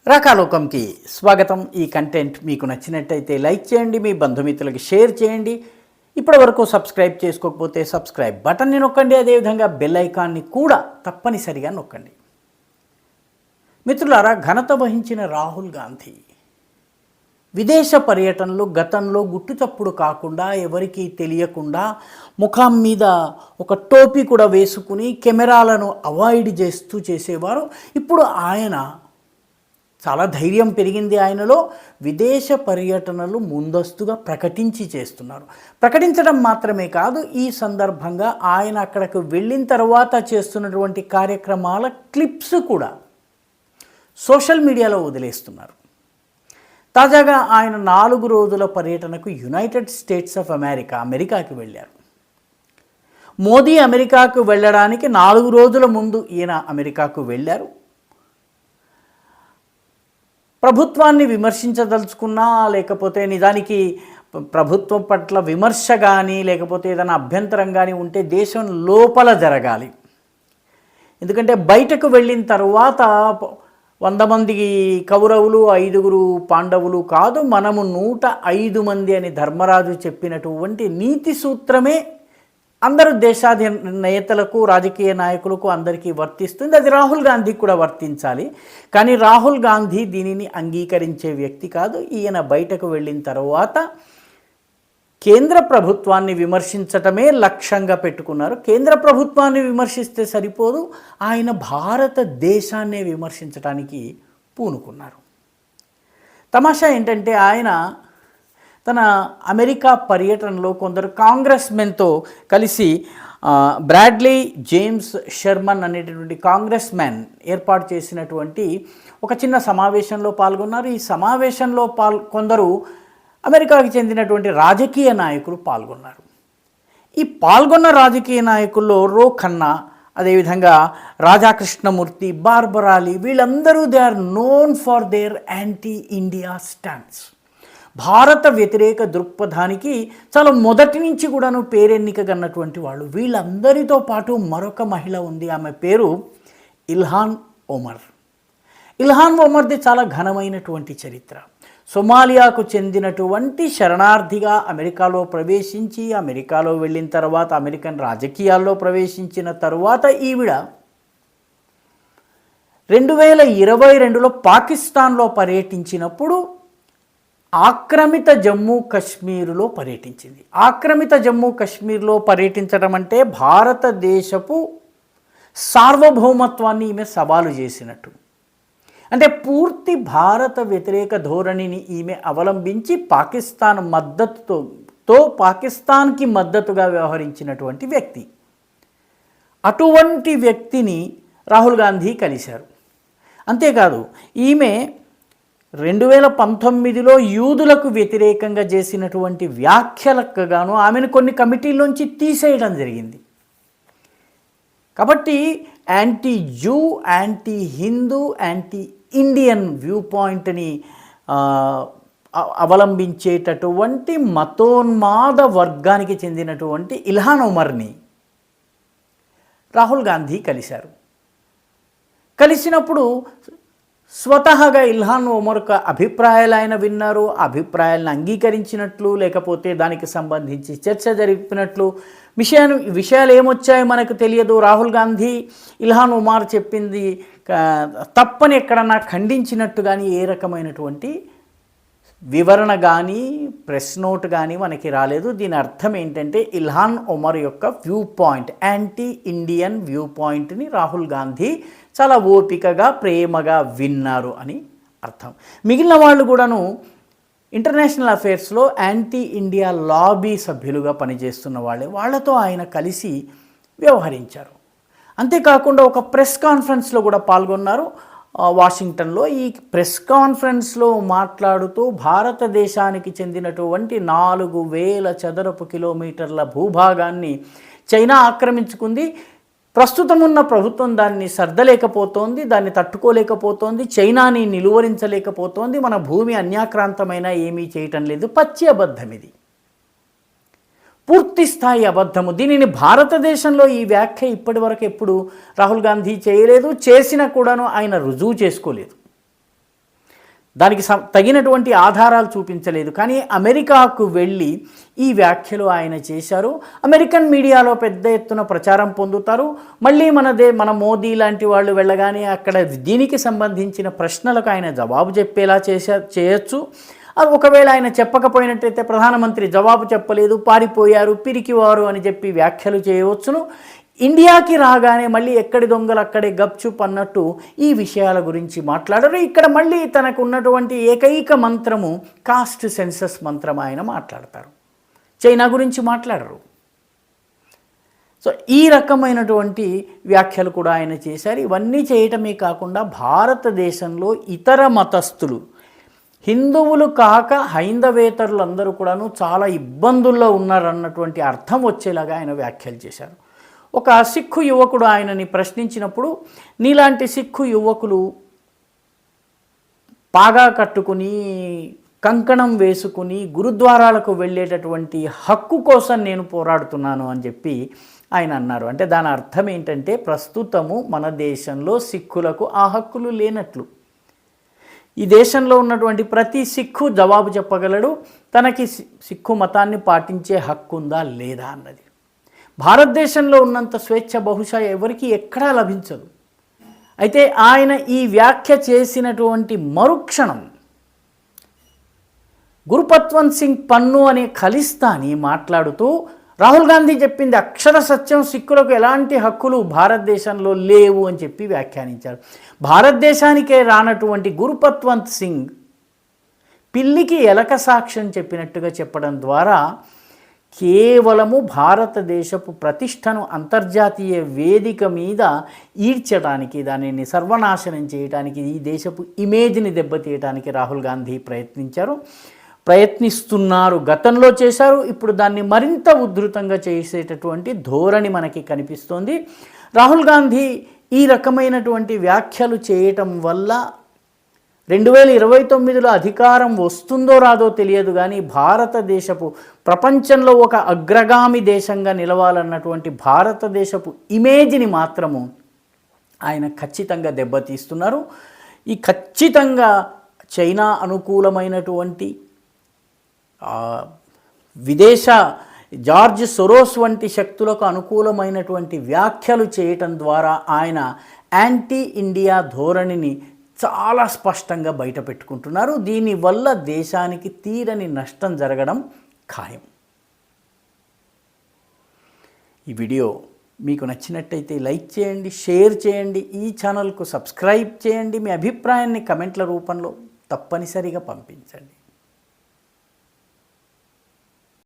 రాకాలోకంకి స్వాగతం. ఈ కంటెంట్ మీకు నచ్చినట్టయితే లైక్ చేయండి, మీ బంధుమిత్రులకి షేర్ చేయండి. ఇప్పటివరకు సబ్స్క్రైబ్ చేసుకోకపోతే సబ్స్క్రైబ్ బటన్ని నొక్కండి, అదేవిధంగా బెల్ ఐకాన్ని కూడా తప్పనిసరిగా నొక్కండి. మిత్రులారా, ఘనత వహించిన రాహుల్ గాంధీ విదేశ పర్యటనలు గతంలో గుట్టుచప్పుడు కాకుండా, ఎవరికీ తెలియకుండా ముఖం మీద ఒక టోపీ కూడా వేసుకుని కెమెరాలను అవాయిడ్ చేస్తూ చేసేవారు. ఇప్పుడు ఆయన చాలా ధైర్యం పెరిగింది ఆయనలో. విదేశ పర్యటనలు ముందస్తుగా ప్రకటించి చేస్తున్నారు. ప్రకటించడం మాత్రమే కాదు, ఈ సందర్భంగా ఆయన అక్కడికి వెళ్ళిన తర్వాత చేస్తున్నటువంటి కార్యక్రమాల క్లిప్స్ కూడా సోషల్ మీడియాలో వదిలేస్తున్నారు. తాజాగా ఆయన 4 రోజుల పర్యటనకు యునైటెడ్ స్టేట్స్ ఆఫ్ అమెరికాకి వెళ్ళారు. మోదీ అమెరికాకు వెళ్ళడానికి 4 రోజుల ముందు ఈయన అమెరికాకు వెళ్ళారు. ప్రభుత్వాన్ని విమర్శించదలుచుకున్నా, లేకపోతే నిజానికి ప్రభుత్వం పట్ల విమర్శ కానీ, లేకపోతే ఏదైనా అభ్యంతరం కానీ ఉంటే దేశం లోపల జరగాలి. ఎందుకంటే బయటకు వెళ్ళిన తర్వాత 100 మంది కౌరవులు 5 పాండవులు కాదు, మనము 105 మంది అని ధర్మరాజు చెప్పినటువంటి నీతి సూత్రమే అందరూ నేతలకు, రాజకీయ నాయకులకు అందరికీ వర్తిస్తుంది. అది రాహుల్ గాంధీకి కూడా వర్తించాలి. కానీ రాహుల్ గాంధీ దీనిని అంగీకరించే వ్యక్తి కాదు. ఈయన బయటకు వెళ్ళిన తర్వాత కేంద్ర ప్రభుత్వాన్ని విమర్శించటమే లక్ష్యంగా పెట్టుకున్నారు. కేంద్ర ప్రభుత్వాన్ని విమర్శిస్తే సరిపోదు, ఆయన భారతదేశాన్నే విమర్శించడానికి పూనుకున్నారు. తమాషా ఏంటంటే, ఆయన తన అమెరికా పర్యటనలో కొందరు కాంగ్రెస్మెన్తో కలిసి బ్రాడ్లీ జేమ్స్ షెర్మన్ అనేటటువంటి కాంగ్రెస్మెన్ ఏర్పాటు చేసినటువంటి ఒక చిన్న సమావేశంలో పాల్గొన్నారు. ఈ సమావేశంలో కొందరు అమెరికాకి చెందినటువంటి రాజకీయ నాయకులు పాల్గొన్నారు. ఈ పాల్గొన్న రాజకీయ నాయకుల్లో రో ఖన్నా, అదేవిధంగా రాధాకృష్ణమూర్తి, బార్బరాలి, వీళ్ళందరూ they are known for their anti India stands. భారత వ్యతిరేక దృక్పథానికి చాలా మొదటి నుంచి కూడాను పేరెన్నికగన్నటువంటి వాళ్ళు. వీళ్ళందరితో పాటు మరొక మహిళ ఉంది, ఆమె పేరు ఇల్హాన్ ఒమర్. ఇల్హాన్ ఒమర్ది చాలా ఘనమైనటువంటి చరిత్ర. సొమాలియాకు చెందినటువంటి శరణార్థిగా అమెరికాలో ప్రవేశించి, అమెరికాలో వెళ్ళిన తర్వాత అమెరికన్ రాజకీయాల్లో ప్రవేశించిన తరువాత ఈవిడ 2022లో పాకిస్తాన్లో పర్యటించినప్పుడు ఆక్రమిత జమ్మూ కాశ్మీర్లో పర్యటించింది. ఆక్రమిత జమ్మూ కాశ్మీర్లో పర్యటించడం అంటే భారతదేశపు సార్వభౌమత్వాన్ని ఈమె సవాలు చేసినట్టు. అంటే పూర్తి భారత వ్యతిరేక ధోరణిని ఈమె అవలంబించి పాకిస్తాన్కి మద్దతుగా వ్యవహరించినటువంటి వ్యక్తి. అటువంటి వ్యక్తిని రాహుల్ గాంధీ కలిశారు. అంతేకాదు, ఈమె 2019లో యూదులకు వ్యతిరేకంగా చేసినటువంటి వ్యాఖ్యలకు గాను ఆమెను కొన్ని కమిటీల్లోంచి తీసేయడం జరిగింది. కాబట్టి anti zoo, anti Hindu, anti Indian view పాయింట్ని అవలంబించేటటువంటి మతోన్మాద వర్గానికి చెందినటువంటి ఇల్హాన్ ఒమర్ని రాహుల్ గాంధీ కలిశారు. కలిసినప్పుడు స్వతహాగా ఇల్హాన్ ఒమర్ అభిప్రాయాలు ఆయన విన్నారు. అభిప్రాయాలను అంగీకరించినట్లు, లేకపోతే దానికి సంబంధించి చర్చ జరిపినట్లు విషయాలు ఏమొచ్చాయో మనకు తెలియదు. రాహుల్ గాంధీ ఇల్హాన్ ఒమర్ చెప్పింది తప్పని ఎక్కడన్నా ఖండించినట్టు కానీ ఏ రకమైనటువంటి వివరణ కానీ ప్రెస్ నోట్ కానీ మనకి రాలేదు. దీని అర్థం ఏంటంటే, ఇల్హాన్ ఒమర్ యొక్క view point, anti Indian view పాయింట్ని రాహుల్ గాంధీ చాలా ఓపికగా, ప్రేమగా విన్నారు అని అర్థం. మిగిలిన వాళ్ళు కూడాను ఇంటర్నేషనల్ అఫేర్స్లో యాంటీ ఇండియా లాబీ సభ్యులుగా పనిచేస్తున్న వాళ్ళతో ఆయన కలిసి వ్యవహరించారు. అంతేకాకుండా ఒక ప్రెస్ కాన్ఫరెన్స్లో కూడా పాల్గొన్నారు వాషింగ్టన్లో. ఈ ప్రెస్ కాన్ఫరెన్స్లో మాట్లాడుతూ భారతదేశానికి చెందినటువంటి 4000 చదరపు కిలోమీటర్ల భూభాగాన్ని చైనా ఆక్రమించుకుంది. ప్రస్తుతం ఉన్న ప్రభుత్వం దాన్ని సర్దలేకపోతోంది, దాన్ని తట్టుకోలేకపోతోంది, చైనాని నిలువరించలేకపోతోంది. మన భూమి అన్యాక్రాంతమైన ఏమీ చేయటం లేదు. పచ్చి అబద్ధం, ఇది పూర్తి స్థాయి అబద్ధము. దీనిని భారతదేశంలో ఈ వ్యాఖ్య ఇప్పటివరకు ఎప్పుడు రాహుల్ గాంధీ చేయలేదు, చేసినా కూడాను ఆయన రుజువు చేసుకోలేదు. దానికి తగినటువంటి ఆధారాలు చూపించలేదు. కానీ అమెరికాకు వెళ్ళి ఈ వ్యాఖ్యలు ఆయన చేశారు. అమెరికన్ మీడియాలో పెద్ద ఎత్తున ప్రచారం పొందుతారు. మళ్ళీ మన మోదీ లాంటి వాళ్ళు వెళ్ళగానే అక్కడ దీనికి సంబంధించిన ప్రశ్నలకు ఆయన జవాబు చెప్పేలా చేయొచ్చు. ఒకవేళ ఆయన చెప్పకపోయినట్టయితే ప్రధానమంత్రి జవాబు చెప్పలేదు, పారిపోయారు, పిరికివారు అని చెప్పి వ్యాఖ్యలు చేయవచ్చును. ఇండియాకి రాగానే మళ్ళీ ఎక్కడి దొంగలు అక్కడే గప్చుప్ అన్నట్టు ఈ విషయాల గురించి మాట్లాడరు. ఇక్కడ మళ్ళీ తనకు ఉన్నటువంటి ఏకైక మంత్రము కాస్ట్ సెన్సస్ మంత్రం ఆయన మాట్లాడతారు. చైనా గురించి మాట్లాడరు. సో ఈ రకమైనటువంటి వ్యాఖ్యలు కూడా ఆయన చేశారు. ఇవన్నీ చేయటమే కాకుండా భారతదేశంలో ఇతర మతస్థులు, హిందువులు కాక హైందవేతరులు అందరూ కూడాను చాలా ఇబ్బందుల్లో ఉన్నారన్నటువంటి అర్థం వచ్చేలాగా ఆయన వ్యాఖ్యలు చేశారు. ఒక సిక్కు యువకుడు ఆయనని ప్రశ్నించినప్పుడు, నీలాంటి సిక్కు యువకులు పాగా కట్టుకుని కంకణం వేసుకుని గురుద్వారాలకు వెళ్ళేటటువంటి హక్కు కోసం నేను పోరాడుతున్నాను అని చెప్పి ఆయన అన్నారు. అంటే దాని అర్థం ఏంటంటే ప్రస్తుతము మన దేశంలో సిక్కులకు ఆ హక్కులు లేనట్లు. ఈ దేశంలో ఉన్నటువంటి ప్రతి సిక్కు జవాబు చెప్పగలడు, తనకి సిక్కు మతాన్ని పాటించే హక్కు ఉందా లేదా అన్నది. భారతదేశంలో ఉన్నంత స్వేచ్ఛ బహుశా ఎవరికి ఎక్కడా లభించదు. అయితే ఆయన ఈ వ్యాఖ్య చేసినటువంటి మరుక్షణం గురుపత్వంత్ సింగ్ పన్ను అనే ఖలిస్తానీ మాట్లాడుతూ రాహుల్ గాంధీ చెప్పింది అక్షర సత్యం, సిక్కులకు ఎలాంటి హక్కులు భారతదేశంలో లేవు అని చెప్పి వ్యాఖ్యానించారు. భారతదేశానికే రానటువంటి గురుపత్వంత్ సింగ్ పిల్లికి ఎలక సాక్ష్యం చెప్పినట్టుగా చెప్పడం ద్వారా కేవలము భారతదేశపు ప్రతిష్టను అంతర్జాతీయ వేదిక మీద ఈడ్చడానికి, దానిని సర్వనాశనం చేయడానికి, ఈ దేశపు ఇమేజ్ని దెబ్బతీయడానికి రాహుల్ గాంధీ ప్రయత్నిస్తున్నారు. గతంలో చేశారు, ఇప్పుడు దాన్ని మరింత ఉధృతంగా చేసేటటువంటి ధోరణి మనకి కనిపిస్తోంది. రాహుల్ గాంధీ ఈ రకమైనటువంటి వ్యాఖ్యలు చేయటం వల్ల 2029లో అధికారం వస్తుందో రాదో తెలియదు, కానీ భారతదేశపు ప్రపంచంలో ఒక అగ్రగామి దేశంగా నిలవాలన్నటువంటి భారతదేశపు ఇమేజ్ని మాత్రము ఆయన ఖచ్చితంగా దెబ్బతీస్తున్నారు. ఈ ఖచ్చితంగా చైనా అనుకూలమైనటువంటి విదేశ జార్జ్ సొరోస్ వంటి శక్తులకు అనుకూలమైనటువంటి వ్యాఖ్యలు చేయటం ద్వారా ఆయన యాంటీ ఇండియా ధోరణిని చాలా స్పష్టంగా బయట పెట్టుకుంటున్నారు. దీనివల్ల దేశానికి తీరని నష్టం జరగడం ఖాయం. ఈ వీడియో మీకు నచ్చినట్టయితే లైక్ చేయండి, షేర్ చేయండి, ఈ ఛానల్కు సబ్స్క్రైబ్ చేయండి. మీ అభిప్రాయాన్ని కమెంట్ల రూపంలో తప్పనిసరిగా పంపించండి.